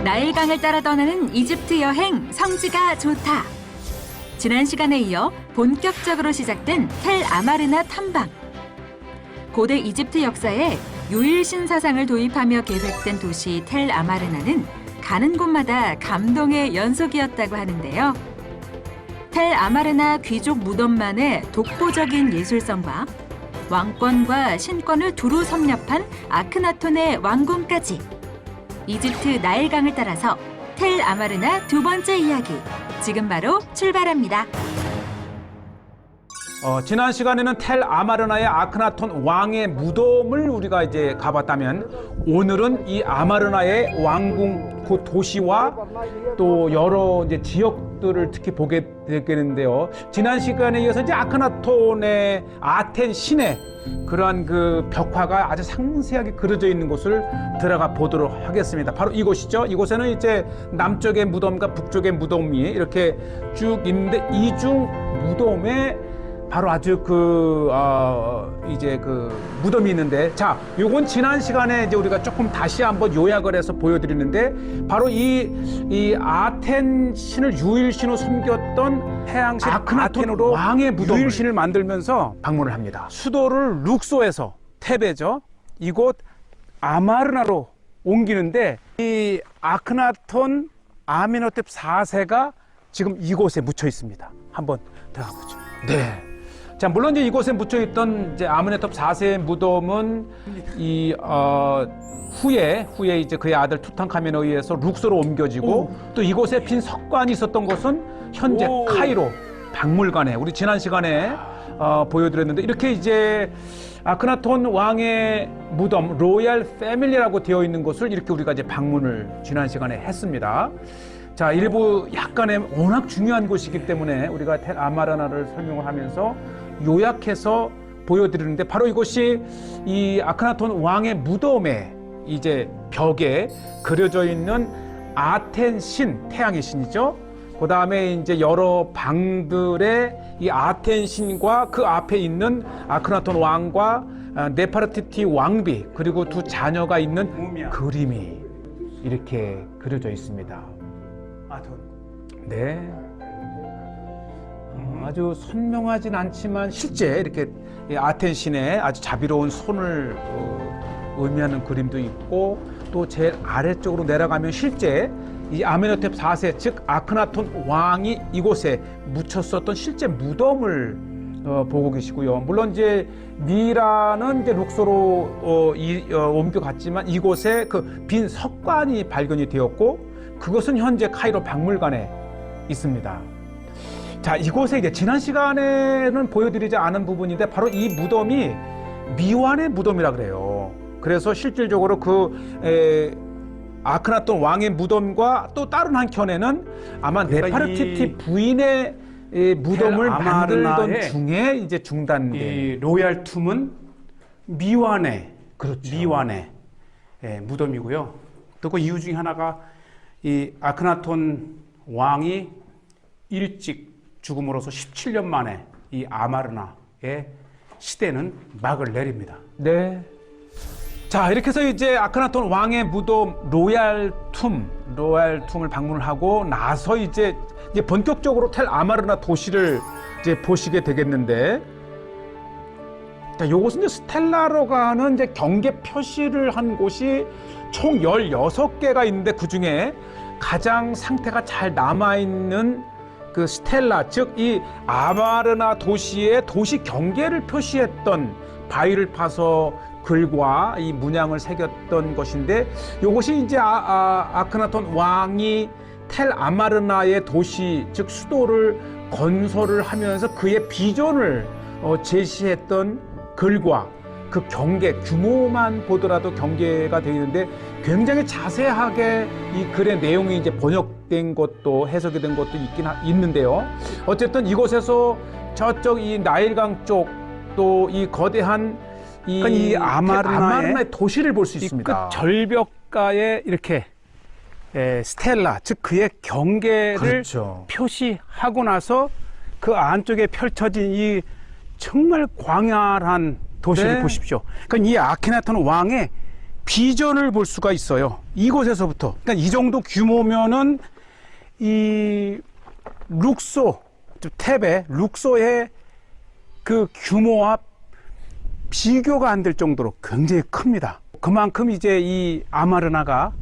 나일강을 따라 떠나는 이집트 여행 성지가 좋다. 지난 시간에 이어 본격적으로 시작된 텔 아마르나 탐방. 고대 이집트 역사에 유일신 사상을 도입하며 계획된 도시 텔 아마르나는 가는 곳마다 감동의 연속이었다고 하는데요. 텔 아마르나 귀족 무덤만의 독보적인 예술성과 왕권과 신권을 두루 섭렵한 아크나톤의 왕궁까지 이집트 나일강을 따라서 텔 아마르나 두 번째 이야기 지금 바로 출발합니다. 지난 시간에는 텔 아마르나의 아크나톤 왕의 무덤을 우리가 이제 가봤다면 오늘은 이 아마르나의 왕궁 그 도시와 또 여러 이제 지역들을 특히 보게 되겠는데요. 지난 시간에 이어서 이제 아크나톤의 아텐 시내 그러한 그 벽화가 아주 상세하게 그려져 있는 곳을 들어가 보도록 하겠습니다. 바로 이곳이죠. 이곳에는 이제 남쪽의 무덤과 북쪽의 무덤이 이렇게 쭉 있는데 이중 무덤에 바로 아주 이제 무덤이 있는데, 자, 요건 지난 시간에 이제 우리가 조금 다시 한번 요약을 해서 보여드리는데, 바로 이 아텐 신을 유일신으로 섬겼던 해양신 아크나톤으로 왕의 무덤 유일신을 만들면서 방문을 합니다. 수도를 룩소에서 테베죠. 이곳 아마르나로 옮기는데 이 아크나톤 아멘호텝 4세가 지금 이곳에 묻혀 있습니다. 한번 들어가 보죠. 네. 자, 물론 이제 이곳에 묻혀있던 이제 아멘호텝 4세의 무덤은 후에 이제 그의 아들 투탕카멘에 의해서 룩소로 옮겨지고 또 이곳에 빈 석관이 있었던 곳은 현재 카이로 박물관에 우리 지난 시간에 보여드렸는데 이렇게 이제 아크나톤 왕의 무덤 로얄 패밀리라고 되어 있는 곳을 이렇게 우리가 이제 방문을 지난 시간에 했습니다. 자, 일부 약간의 워낙 중요한 곳이기 때문에 우리가 텔 아마르나를 설명을 하면서 요약해서 보여드리는데 바로 이곳이 이 아크나톤 왕의 무덤에 이제 벽에 그려져 있는 아텐 신, 태양의 신이죠. 그 다음에 이제 여러 방들의 이 아텐 신과 그 앞에 있는 아크나톤 왕과 네파르티티 왕비 그리고 두 자녀가 있는 그림이 이렇게 그려져 있습니다. 네. 아주 선명하진 않지만 실제 이렇게 아텐 신의 아주 자비로운 손을 의미하는 그림도 있고 또 제일 아래쪽으로 내려가면 실제 이 아멘호텝 4세 즉 아크나톤 왕이 이곳에 묻혔었던 실제 무덤을 보고 계시고요. 물론 이제 미라는 이제 룩소로 옮겨갔지만 이곳에 그 빈 석관이 발견이 되었고 그것은 현재 카이로 박물관에 있습니다. 자, 이곳에 이제 지난 시간에는 보여드리지 않은 부분인데 바로 이 무덤이 미완의 무덤이라 그래요. 그래서 실질적으로 아크나톤 왕의 무덤과 또 다른 한켠에는 아마 네파르티티 부인의 무덤을 만들던 중에 이제 중단된 이 로얄 툼은 미완의 그렇죠. 미완의 무덤이고요. 또 그 이유 중에 하나가 이 아크나톤 왕이 일찍 죽음으로써 17년 만에 이 아마르나의 시대는 막을 내립니다. 네. 자, 이렇게 해서 이제 아크나톤 왕의 무덤 로얄 툼을 방문을 하고 나서 이제 본격적으로 텔 아마르나 도시를 이제 보시게 되겠는데, 자, 요것은 이제 스텔라로 가는 이제 경계 표시를 한 곳이 총 16개가 있는데 그 중에 가장 상태가 잘 남아있는 그 스텔라, 즉 이 아마르나 도시의 도시 경계를 표시했던 바위를 파서 글과 이 문양을 새겼던 것인데 요것이 이제 아크나톤 왕이 텔 아마르나의 도시, 즉 수도를 건설을 하면서 그의 비전을 제시했던 글과 그 경계, 규모만 보더라도 경계가 되어 있는데 굉장히 자세하게 이 글의 내용이 이제 번역된 것도 해석이 된 것도 있는데요. 어쨌든 이곳에서 저쪽 이 나일강 쪽 또 이 거대한 이 아마르나의 도시를 볼 수 있습니다. 끝 절벽가에 이렇게 스텔라, 즉 그의 경계를 그렇죠. 표시하고 나서 그 안쪽에 펼쳐진 이 정말 광활한 도시를 네. 보십시오. 그러니까 이 아케나톤 왕의 비전을 볼 수가 있어요. 이곳에서부터. 그러니까 이 정도 규모면은 이 룩소, 테베, 룩소의 그 규모와 비교가 안 될 정도로 굉장히 큽니다. 그만큼 이제 이 아마르나가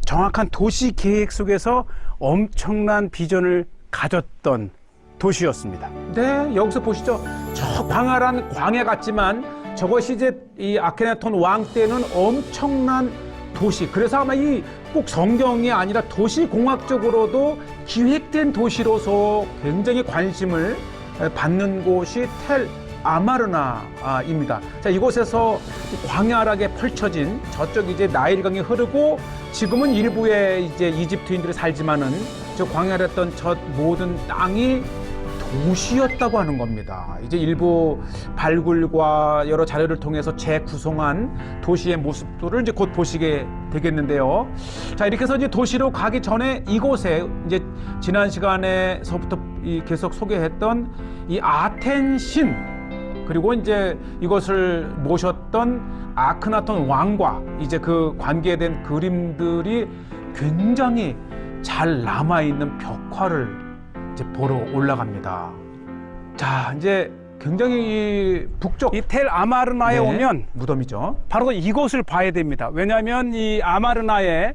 정확한 도시 계획 속에서 엄청난 비전을 가졌던 도시였습니다. 네, 여기서 보시죠. 저 광활한 광야 같지만 저것이 이제 이 아케나톤 왕 때는 엄청난 도시. 그래서 아마 이 꼭 성경이 아니라 도시 공학적으로도 기획된 도시로서 굉장히 관심을 받는 곳이 텔 아마르나입니다. 자, 이곳에서 광활하게 펼쳐진 저쪽 이제 나일강이 흐르고 지금은 일부의 이제 이집트인들이 살지만은 저 광활했던 저 모든 땅이 도시였다고 하는 겁니다. 이제 일부 발굴과 여러 자료를 통해서 재구성한 도시의 모습들을 이제 곧 보시게 되겠는데요. 자, 이렇게 해서 이제 도시로 가기 전에 이곳에 이제 지난 시간에서부터 계속 소개했던 이 아텐 신, 그리고 이제 이것을 모셨던 아크나톤 왕과 이제 그 관계된 그림들이 굉장히 잘 남아있는 벽화를 이제 보러 올라갑니다. 자, 이제 굉장히 이 북쪽 이 텔 아마르나에 네, 오면 무덤이죠. 바로 이곳을 봐야 됩니다. 왜냐하면 이 아마르나의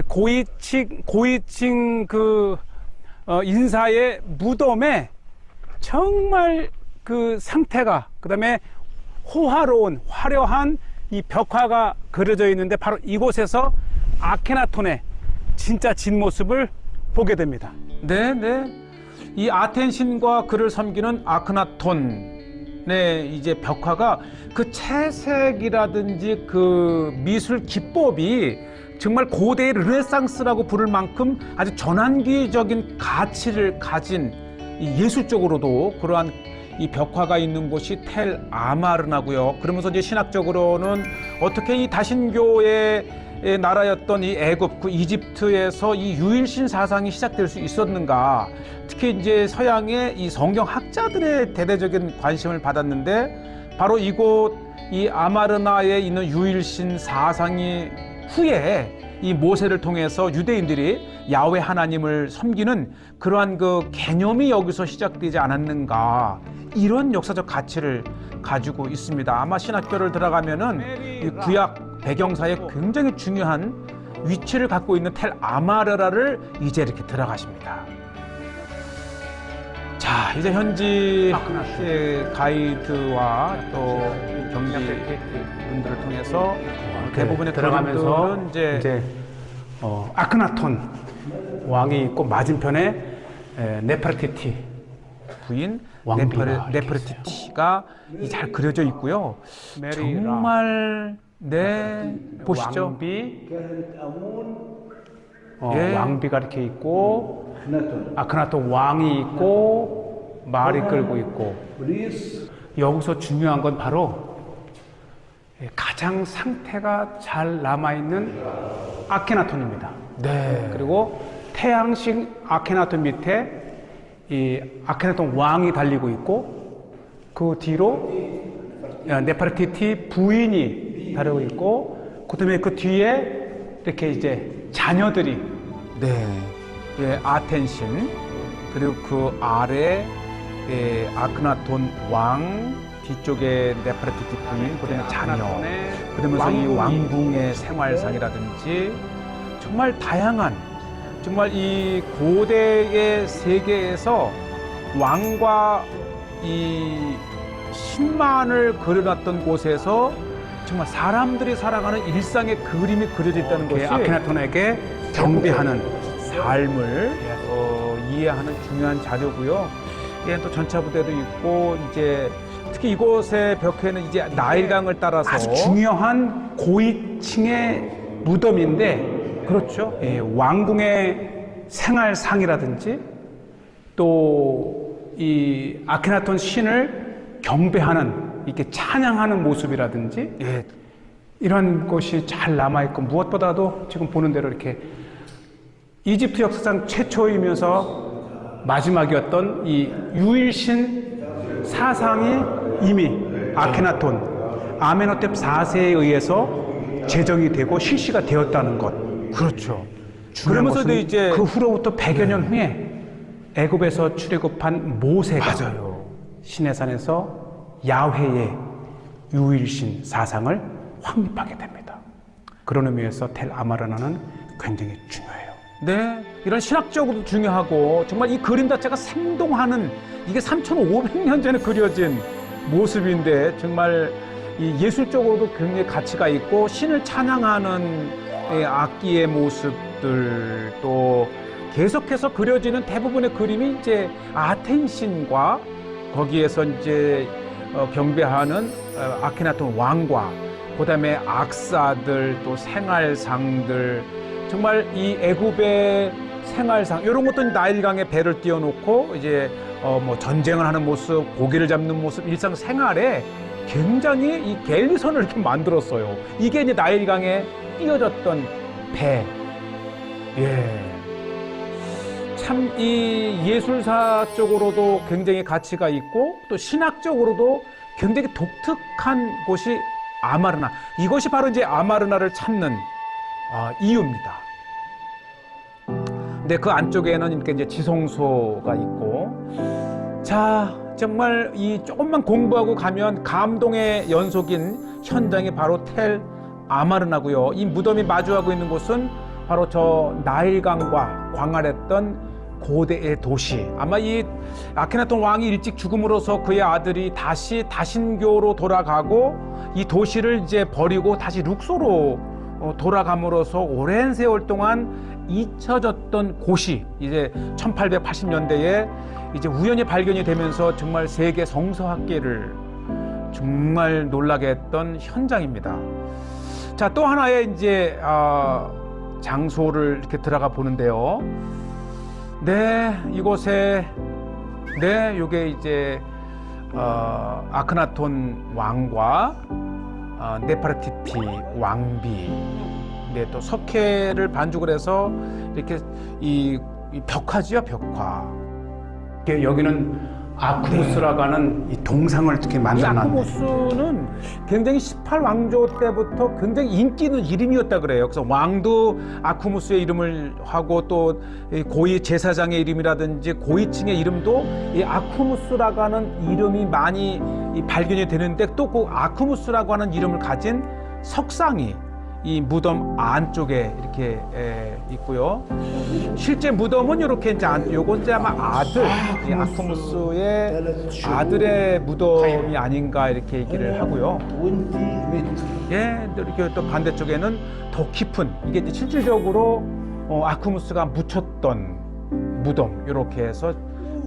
고위층 그 인사의 무덤에 정말 그 상태가, 그다음에 호화로운 화려한 이 벽화가 그려져 있는데 바로 이곳에서 아케나톤의 진짜 진모습을 보게 됩니다. 네, 네. 이 아텐 신과 그를 섬기는 아크나톤의 이제 벽화가 그 채색이라든지 그 미술 기법이 정말 고대의 르네상스라고 부를 만큼 아주 전환기적인 가치를 가진 이 예술적으로도 그러한 이 벽화가 있는 곳이 텔 아마르나고요. 그러면서 이제 신학적으로는 어떻게 이 다신교의 나라였던 이 애굽, 그 이집트에서 이 유일신 사상이 시작될 수 있었는가? 특히 이제 서양의 이 성경 학자들의 대대적인 관심을 받았는데 바로 이곳 이 아마르나에 있는 유일신 사상이 후에 이 모세를 통해서 유대인들이 야훼 하나님을 섬기는 그러한 그 개념이 여기서 시작되지 않았는가, 이런 역사적 가치를 가지고 있습니다. 아마 신학교를 들어가면은 이 구약 배경사에 굉장히 중요한 위치를 갖고 있는 텔 아마르나를 이제 이렇게 들어가십니다. 자, 이제 현지 가이드와 또 경비 분들을 통해서 대부분의 들어가면서 이제 아크나톤 왕이 있고 맞은편에 네퍼르티티 부인 왕비가 네퍼르티티가 잘 그려져 있고요. 정말 네, 보시죠. 왕비, 예. 왕비가 이렇게 있고 아크나톤 왕이 있고 말이 끌고 있고, 여기서 중요한 건 바로 가장 상태가 잘 남아있는 아케나톤입니다. 네. 그리고 태양식 아케나톤 밑에 이 아케나톤 왕이 달리고 있고, 그 뒤로 네퍼르티티 부인이 달리고 있고, 그다음에 그 뒤에 이렇게 이제 자녀들이, 네. 예, 아텐신, 그리고 그 아래 아크나톤 왕, 뒤쪽에 네퍼르티티 부인, 그다음에 자녀, 그러면서 이 왕궁의 생활상이라든지 정말 다양한, 정말 이 고대의 세계에서 왕과 이 신만을 그려놨던 곳에서 정말 사람들이 살아가는 일상의 그림이 그려져 있다는 것이 아케나톤에게 경배하는 삶을 이해하는 중요한 자료고요. 예, 또 전차 부대도 있고, 이제 특히 이곳의 벽에는 이제 나일강을 따라서 아주 중요한 고위층의 무덤인데, 그렇죠. 왕궁의 생활상이라든지 또 이 아케나톤 신을 경배하는, 이렇게 찬양하는 모습이라든지, 예, 이런 것이 잘 남아있고, 무엇보다도 지금 보는 대로 이렇게 이집트 역사상 최초이면서 마지막이었던 이 유일신 사상이 이미 아케나톤 아메노텝 4세에 의해서 제정이 되고 실시가 되었다는 것. 그렇죠. 중요한 그러면서도 것은 이제 그 후로부터 100여 년 후에 애굽에서 출애굽한 모세가 맞아요. 시내산에서 야훼의 유일신 사상을 확립하게 됩니다. 그런 의미에서 텔 아마르나는 굉장히 중요해요. 네, 이런 신학적으로도 중요하고 정말 이 그림 자체가 생동하는 이게 3,500년 전에 그려진 모습인데 정말 이 예술적으로도 굉장히 가치가 있고 신을 찬양하는 악기의 모습들 또 계속해서 그려지는 대부분의 그림이 이제 아테네 신과 거기에서 이제 경배하는 아케나톤 왕과 그다음에 악사들 또 생활상들 정말 이 애굽의 생활상 이런 것도 나일강에 배를 띄워놓고 이제 뭐 전쟁을 하는 모습, 고기를 잡는 모습, 일상생활에 굉장히 이 갤리선을 이렇게 만들었어요. 이게 이제 나일강에 띄어졌던 배. 예. 참 이 예술사 쪽으로도 굉장히 가치가 있고 또 신학적으로도 굉장히 독특한 곳이 아마르나. 이것이 바로 이제 아마르나를 찾는 이유입니다. 근데 그 안쪽에는 이렇게 이제 지성소가 있고, 자, 정말 이 조금만 공부하고 가면 감동의 연속인 현장이 바로 텔 아마르나고요. 이 무덤이 마주하고 있는 곳은 바로 저 나일강과 광활했던 고대의 도시. 아마 이 아케나톤 왕이 일찍 죽음으로써 그의 아들이 다시 다신교로 돌아가고 이 도시를 이제 버리고 다시 룩소로 돌아감으로써 오랜 세월 동안 잊혀졌던 곳이 이제 1880년대에 이제 우연히 발견이 되면서 정말 세계 성서학계를 정말 놀라게 했던 현장입니다. 자, 또 하나의 이제 장소를 이렇게 들어가 보는데요. 네, 이곳에 네, 요게 이제 아크나톤 왕과 네파르티티 왕비, 네, 또 석회를 반죽을 해서 이렇게 이 벽화지요, 벽화. 여기는 아쿠무스라고 하는 이 동상을 이렇게 이 만들어놨네. 아쿠무스는 굉장히 18왕조 때부터 굉장히 인기 있는 이름이었다 그래요. 그래서 왕도 아쿠무스의 이름을 하고 또 고위 제사장의 이름이라든지 고위층의 이름도 이 아쿠무스라고 하는 이름이 많이 발견이 되는데 또 그 아쿠무스라고 하는 이름을 가진 석상이 이 무덤 안쪽에 이렇게 있고요. 실제 무덤은 이렇게 이제 요건 이제 아마 이 아쿠무스의 아들의 무덤이 아닌가 이렇게 얘기를 하고요. 예, 이렇게 또 반대쪽에는 더 깊은 이게 이제 실질적으로 아쿠무스가 묻혔던 무덤 이렇게 해서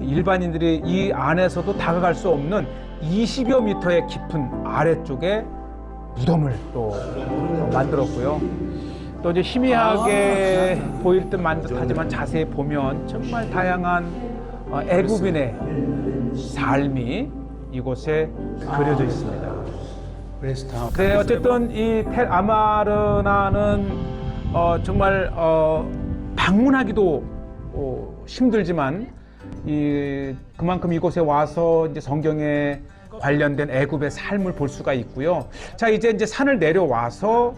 일반인들이 이 안에서도 다가갈 수 없는 20여 미터의 깊은 아래쪽에 무덤을 또 만들었고요. 또 이제 희미하게 보일 듯만 듯하지만 자세히 보면 정말 다양한 애굽인의 삶이 이곳에 그려져 있습니다. 네, 어쨌든 이 텔 아마르나는 정말 방문하기도 힘들지만 그만큼 이곳에 와서 이제 성경에 관련된 애굽의 삶을 볼 수가 있고요. 자, 이제 산을 내려와서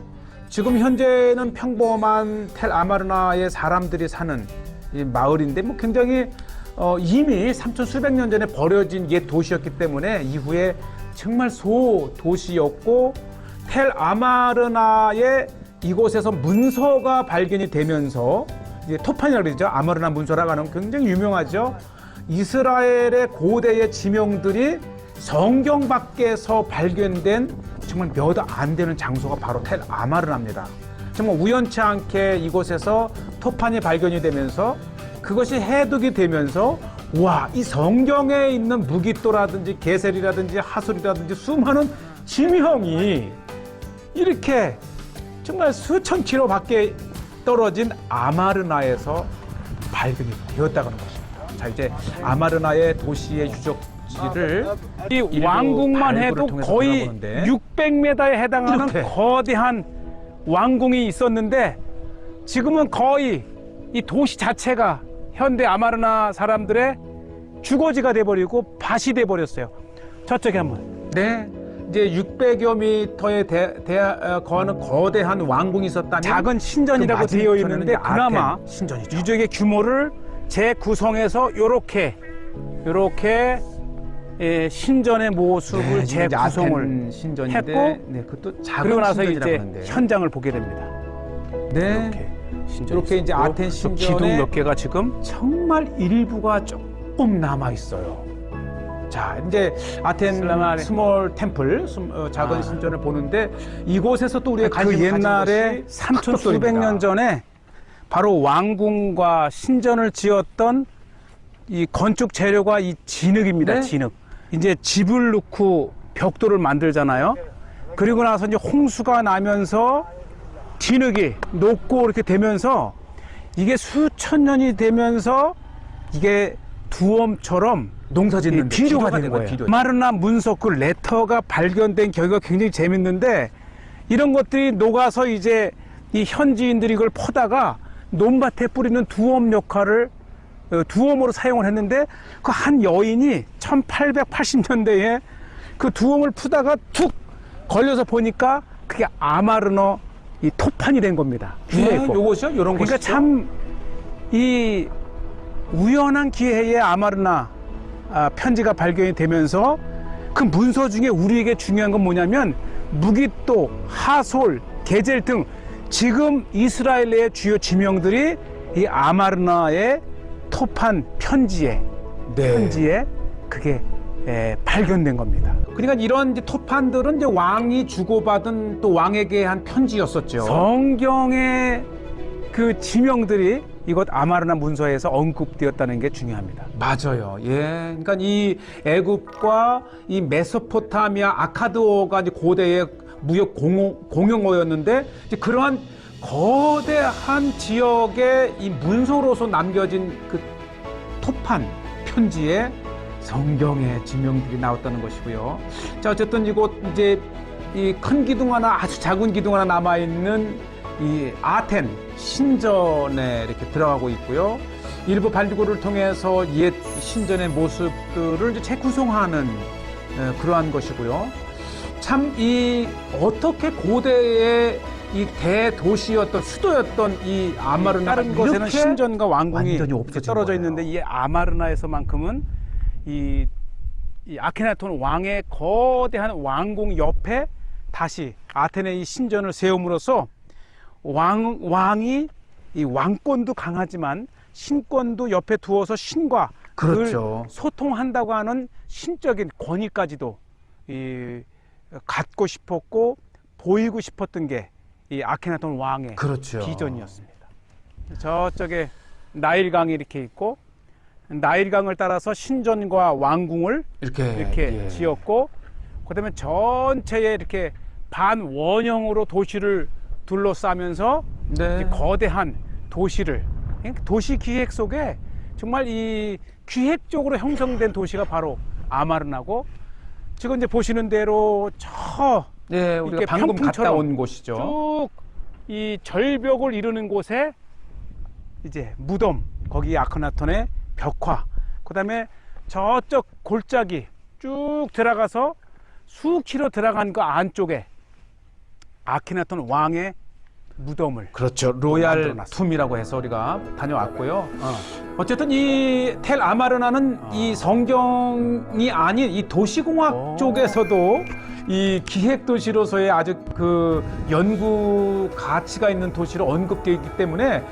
지금 현재는 평범한 텔 아마르나의 사람들이 사는 이 마을인데 뭐 굉장히 이미 3천 수백 년 전에 버려진 옛 도시였기 때문에 이후에 정말 소도시였고 텔 아마르나의 이곳에서 문서가 발견이 되면서 이제 토판이라고 그러죠. 아마르나 문서라고 하는 굉장히 유명하죠. 이스라엘의 고대의 지명들이 성경 밖에서 발견된 정말 몇 안 되는 장소가 바로 텔 아마르나입니다. 정말 우연치 않게 이곳에서 토판이 발견이 되면서 그것이 해독이 되면서 와, 이 성경에 있는 무기또라든지 게셀이라든지 하술이라든지 수많은 지명이 이렇게 정말 수천 킬로 밖에 떨어진 아마르나에서 발견이 되었다는 것입니다. 자, 이제 아마르나의 도시의 유적지를 이 왕궁만 해도 거의 600m에 해당하는 이렇게. 거대한 왕궁이 있었는데 지금은 거의 이 도시 자체가 현대 아마르나 사람들의 주거지가 돼버리고 밭이 돼버렸어요. 저쪽에 한번. 네, 이제 600여 미터에 거하는 거대한 왕궁이 있었다면 작은 신전이라고 그 되어 있는데 맞은편에는 그나마 아텐 신전이죠. 유적의 규모를 재구성해서 요렇게 신전의 모습을 지금 이제 재구성을 아텐 신전인데, 했고, 네, 그것도 작은 그리고 나서 신전이라고 이제 하는데. 현장을 보게 됩니다. 네. 신전이 이렇게 이제 있었고, 아텐 또 신전에 기둥 몇 개가 지금 정말 일부가 조금 남아 있어요. 자, 이제 아텐 슬라마리. 스몰 템플, 작은 신전을 보는데 이곳에서 또 우리가 그 관심을 옛날에 가진 것이 3천 수백 흑벽돌입니다. 년 전에 바로 왕궁과 신전을 지었던 이 건축 재료가 이 진흙입니다. 네. 진흙. 이제 집을 넣고 벽돌을 만들잖아요. 그리고 나서 이제 홍수가 나면서 진흙이 녹고 이렇게 되면서 이게 수천 년이 되면서 이게 두엄처럼 농사 짓는 비료가 된 거예요. 마르나 문석 그 레터가 발견된 경우가 굉장히 재밌는데 이런 것들이 녹아서 이제 이 현지인들이 이걸 퍼다가 논밭에 뿌리는 두엄 역할을 두엄으로 사용을 했는데 그 한 여인이 1880년대에 그 두엄을 푸다가 툭 걸려서 보니까 그게 아마르너 이 토판이 된 겁니다. 네, 요것이요? 요런 그러니까 것이죠? 참 이 우연한 기회에 아마르나 편지가 발견이 되면서 그 문서 중에 우리에게 중요한 건 뭐냐면 무기또, 하솔, 게젤 등 지금 이스라엘의 주요 지명들이 이 아마르나의 토판 편지에 그게 발견된 겁니다. 그러니까 이런 이제 토판들은 이제 왕이 주고받은 또 왕에게 한 편지였었죠. 성경의 그 지명들이 이곳 아마르나 문서에서 언급되었다는 게 중요합니다. 맞아요. 예. 그러니까 이 애굽과 이 메소포타미아 아카드어가 이제 고대의 무역 공용어였는데 이제 그러한 거대한 지역의 이 문서로서 남겨진 그 토판 편지에 성경의 지명들이 나왔다는 것이고요. 자, 어쨌든 이곳 이제 이 큰 기둥 하나, 아주 작은 기둥 하나 남아 있는 이 아텐 신전에 이렇게 들어가고 있고요. 일부 발굴을 통해서 옛 신전의 모습들을 이제 재구성하는 그러한 것이고요. 참 이 어떻게 고대의 이 대도시였던 수도였던 이 아마르나 다른 곳에는 신전과 왕궁이 완전히 없어진 떨어져 거예요. 있는데 이 아마르나에서만큼은 이 아케나톤 왕의 거대한 왕궁 옆에 다시 아테네의 신전을 세움으로써 왕이 이 왕권도 강하지만 신권도 옆에 두어서 신과 그렇죠. 늘 소통한다고 하는 신적인 권위까지도 갖고 싶었고 보이고 싶었던 게 이 아케나톤 왕의 그렇죠. 비전이었습니다. 저쪽에 나일강이 이렇게 있고 나일강을 따라서 신전과 왕궁을 이렇게 지었고 그다음에 전체에 이렇게 반원형으로 도시를 둘러싸면서 네. 거대한 도시를 도시 기획 속에 정말 이 기획적으로 형성된 도시가 바로 아마르나고 지금 이제 보시는 대로 네, 우리가 이렇게 방금 갔다 평풍처럼 온 곳이죠. 쭉 이 절벽을 이루는 곳에 이제 무덤 거기 아크나톤의 벽화 그다음에 저쪽 골짜기 쭉 들어가서 수키로 들어간 그 안쪽에 아케나톤 왕의 무덤을 그렇죠. 로얄 만들어놨습니다. 툼이라고 해서 우리가 다녀왔고요. 어쨌든 이 텔 아마르나는 이 성경이 아닌 이 도시공학 쪽에서도 이 기획 도시로서의 아주 그 연구 가치가 있는 도시로 언급되어 있기 때문에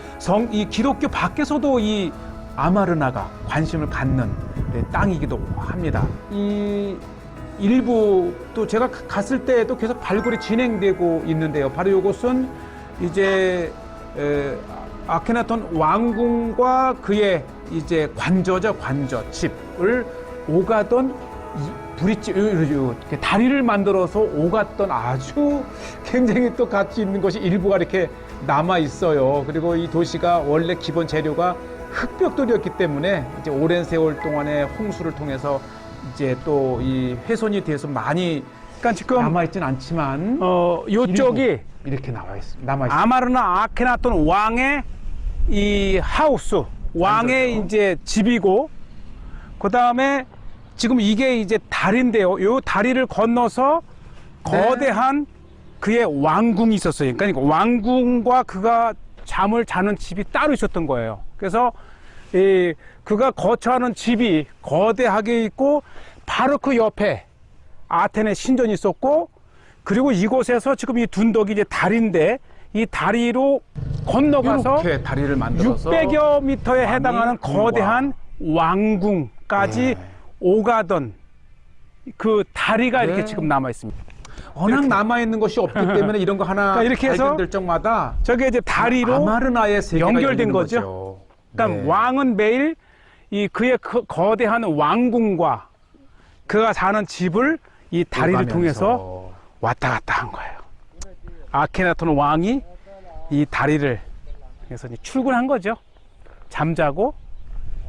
이 기독교 밖에서도 이 아마르나가 관심을 갖는 땅이기도 합니다. 이 일부 또 제가 갔을 때도 계속 발굴이 진행되고 있는데요. 바로 이곳은 이제 아케나톤 왕궁과 그의 이제 관저 집을 오가던 브릿지 이렇게 다리를 만들어서 오갔던 아주 굉장히 또 가치 있는 것이 일부가 이렇게 남아 있어요. 그리고 이 도시가 원래 기본 재료가 흑벽돌이었기 때문에 이제 오랜 세월 동안의 홍수를 통해서 이제 또 이 훼손이 돼서 많이 그러니까 지금 남아 있진 않지만 요쪽이 이렇게 남아 있습니다. 아마르나 아케나톤 왕의 이 하우스 왕의 완전요. 이제 집이고 그 다음에 지금 이게 이제 다리인데요. 요 다리를 건너서 거대한 그의 왕궁이 있었어요. 그러니까 왕궁과 그가 잠을 자는 집이 따로 있었던 거예요. 그래서 그가 거처하는 집이 거대하게 있고 바로 그 옆에 아테네 신전이 있었고, 그리고 이곳에서 지금 이 둔덕이 이제 다리인데 이 다리로 건너가서 이렇게 다리를 만들어서 600여 미터에 왕이 해당하는 거대한 왕궁까지 오가던 그 다리가 이렇게 지금 남아 있습니다. 워낙 남아 있는 것이 없기 때문에 이런 거 하나 그러니까 이렇게 해서 발견될 적마다 저게 이제 다리로 아마르나의 세계가 연결된 열리는 거죠. 그러니까 네. 왕은 매일 이 그의 거대한 왕궁과 그가 사는 집을 이 다리를 오가면서. 통해서 왔다 갔다 한 거예요. 아케나톤 왕이 이 다리를 통해서 이제 출근한 거죠. 잠자고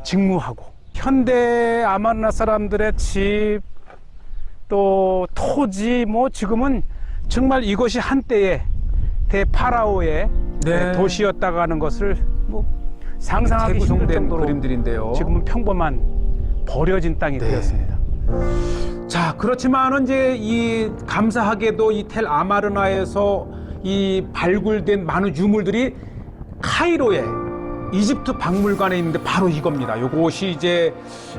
직무하고. 현대 아마르나 사람들의 집, 또 토지, 뭐 지금은 정말 이것이 한때의 대파라오의 네. 도시였다가 하는 것을 뭐 상상하기 힘들 재구성된 정도로 그림들인데요. 지금은 평범한 버려진 땅이 네. 되었습니다. 자, 그렇지만은 이제 이 감사하게도 이 텔 아마르나에서 이 발굴된 많은 유물들이 카이로에 이집트 박물관에 있는데 바로 이겁니다. 요것이 이제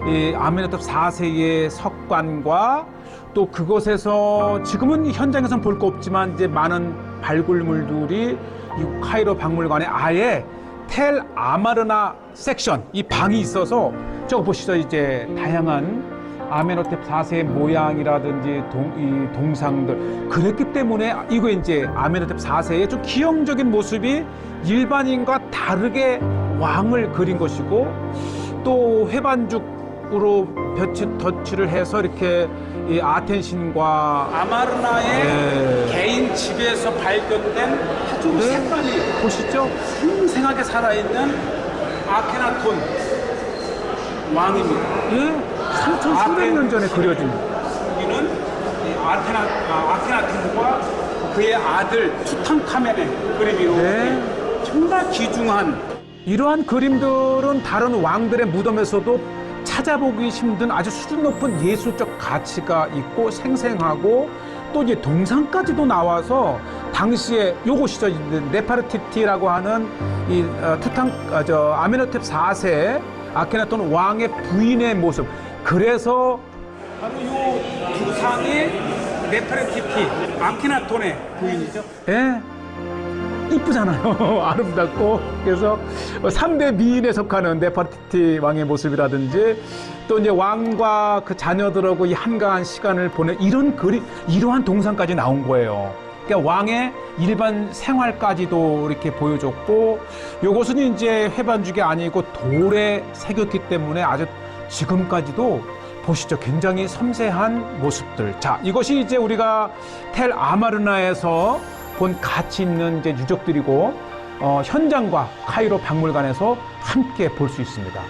이 아멘호텝 4세의 석관과 또 그곳에서 지금은 현장에서는 볼 거 없지만 이제 많은 발굴물들이 이 카이로 박물관에 아예 텔 아마르나 섹션 이 방이 있어서 저거 보시죠. 이제 다양한 아멘호텝 4세의 모양이라든지 이 동상들 그랬기 때문에 이거 이제 아멘호텝 4세의 좀 기형적인 모습이 일반인과 다르게 왕을 그린 것이고 또 회반죽으로 덧칠을 해서 이렇게 이 아텐신과 아마르나의 네. 개인 집에서 발견된 아주 색깔이 보시죠. 생생하게 살아있는 아케나톤 왕입니다. 예? 3,300년 전에 그려진 여기는 이 아케나톤과 그의 아들 투탕카멘의 그림이로 네. 정말 귀중한 이러한 그림들은 다른 왕들의 무덤에서도 찾아보기 힘든 아주 수준 높은 예술적 가치가 있고 생생하고 또 이제 동상까지도 나와서 당시에 요것이죠. 네파르티티라고 하는 이 아멘호텝 4세 아케나톤 왕의 부인의 모습. 그래서 바로 이 두상이 네페르티티 아케나톤의 부인이죠. 예. 이쁘잖아요. 아름답고. 그래서 3대 미인에 속하는 네파르티티 왕의 모습이라든지 또 이제 왕과 그 자녀들하고 이 한가한 시간을 보낸 이런 이러한 동상까지 나온 거예요. 그러니까 왕의 일반 생활까지도 이렇게 보여줬고 요것은 이제 회반죽이 아니고 돌에 새겼기 때문에 아주 지금까지도 보시죠. 굉장히 섬세한 모습들. 자, 이것이 이제 우리가 텔 아마르나에서 본 가치 있는 이제 유적들이고 현장과 카이로 박물관에서 함께 볼 수 있습니다.